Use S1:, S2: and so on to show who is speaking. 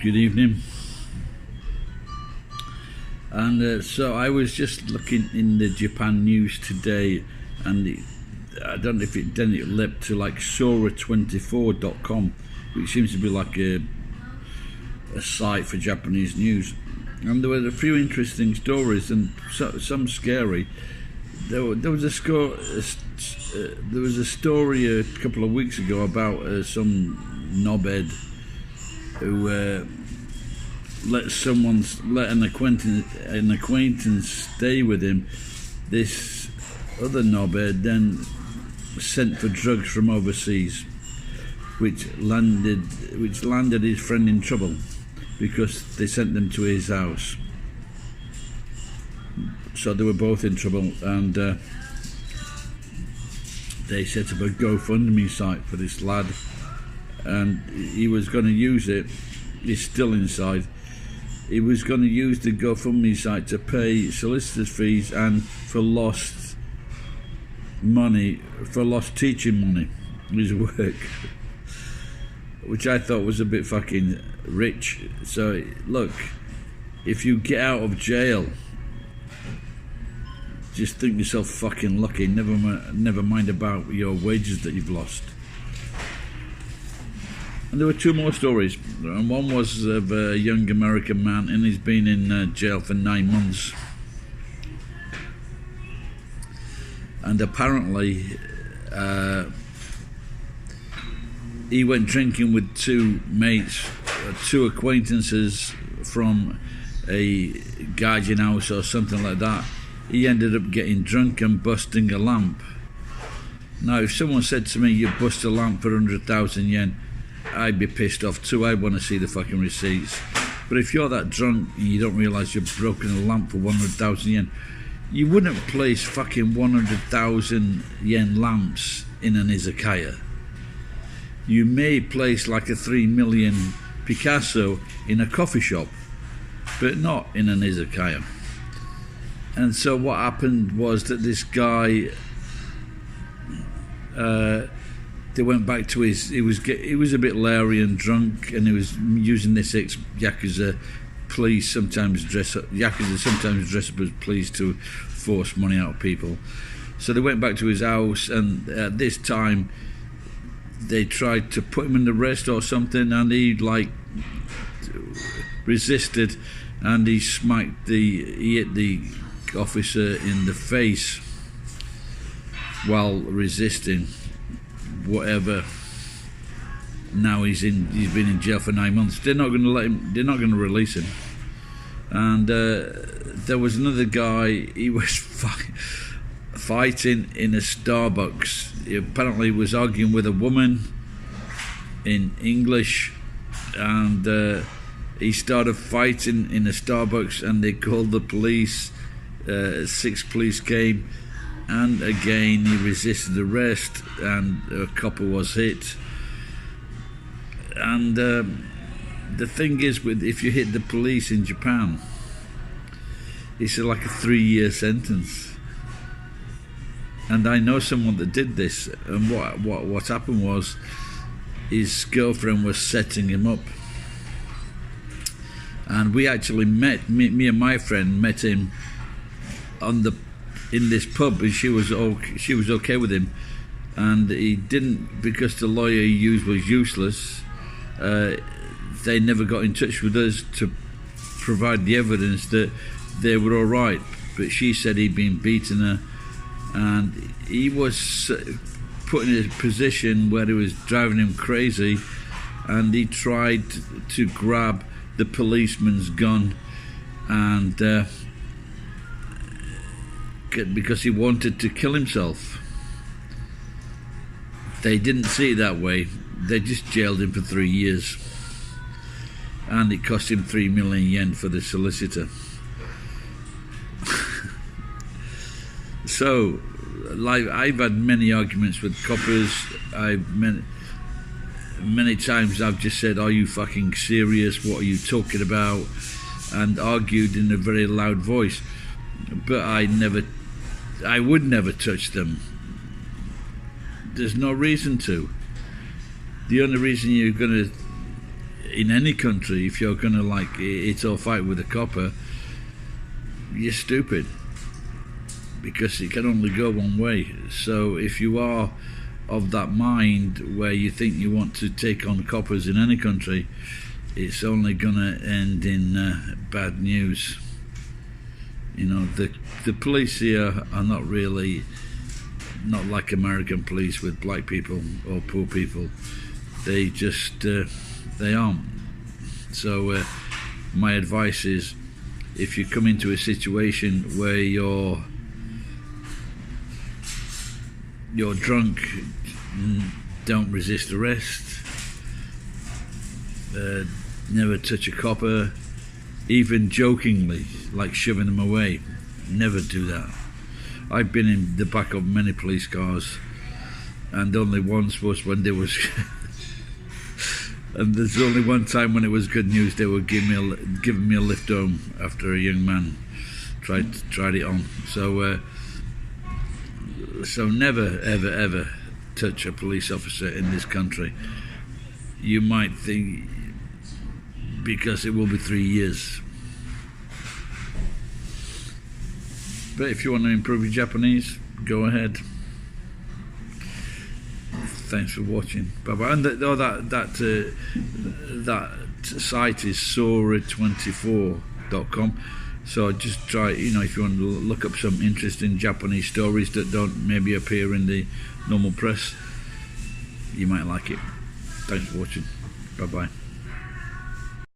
S1: Good evening. And so I was just looking in the Japan news today, and I don't know if it leapt to like Sora24.com, which seems to be like a site for Japanese news. And there were a few interesting stories and some scary. There was a story a couple of weeks ago about some knobhead who let an acquaintance stay with him. This other knobhead then sent for drugs from overseas, which landed his friend in trouble because they sent them to his house. So they were both in trouble, and they set up a GoFundMe site for this lad, and he was going to use it. He's still inside. He was going to use the GoFundMe site to pay solicitor's fees and for lost teaching money, his work, which I thought was a bit fucking rich. So look, if you get out of jail, just think yourself fucking lucky. Never mind about your wages that you've lost. And there were two more stories, and one was of a young American man, and he's been in jail for 9 months. And apparently he went drinking with two mates, two acquaintances from a guardian house or something like that. He ended up getting drunk and busting a lamp. Now, if someone said to me, you bust a lamp for 100,000 yen, I'd be pissed off too. I'd want to see the fucking receipts. But if you're that drunk and you don't realise you've broken a lamp for 100,000 yen, you wouldn't place fucking 100,000 yen lamps in an izakaya. You may place like a 3 million Picasso in a coffee shop, but not in an izakaya. And so what happened was that this guy, they went back to he was a bit leery and drunk, and he was using this ex-Yakuza police Yakuza sometimes dress up as police to force money out of people. So they went back to his house, and at this time they tried to put him in arrest or something, and he resisted, and he hit the officer in the face while resisting. Whatever. Now he's been in jail for 9 months. They're not going to let him. They're not going to release him. And there was another guy. He was fighting in a Starbucks. He apparently was arguing with a woman in English, and he started fighting in a Starbucks, and they called the police. 6 police came. And again, he resisted arrest, and a copper was hit. And the thing is, if you hit the police in Japan, it's like a 3-year sentence. And I know someone that did this, and what happened was his girlfriend was setting him up. And we actually met, me and my friend met him in this pub, and she was okay with him, and he didn't, because the lawyer he used was useless. They never got in touch with us to provide the evidence that they were all right, but she said he'd been beating her, and he was put in a position where it was driving him crazy, and he tried to grab the policeman's gun, and because he wanted to kill himself. They didn't see it that way. They just jailed him for 3 years, and it cost him 3 million yen for the solicitor. So, I've had many arguments with coppers. Many times I've just said, "Are you fucking serious? What are you talking about?" and argued in a very loud voice. But I would never touch them. There's no reason to. The only reason you're going to in any country, if you're gonna like it's all fight with a copper, you're stupid, because it can only go one way. So if you are of that mind where you think you want to take on coppers in any country, it's only gonna end in bad news. You know, the police here are not like American police with black people or poor people. They just they aren't. So my advice is, if you come into a situation where you're drunk, don't resist arrest. Never touch a copper, even jokingly, like shoving them away. Never do that. I've been in the back of many police cars, and only once was when there was and there's only one time when it was good news. They were giving me a lift home after a young man tried it on. So never ever touch a police officer in this country. You might think, because it will be 3 years. But if you want to improve your Japanese, go ahead. Thanks for watching. Bye bye. And that site is Sora24.com. So just try, you know, if you want to look up some interesting Japanese stories that don't maybe appear in the normal press, you might like it. Thanks for watching. Bye bye.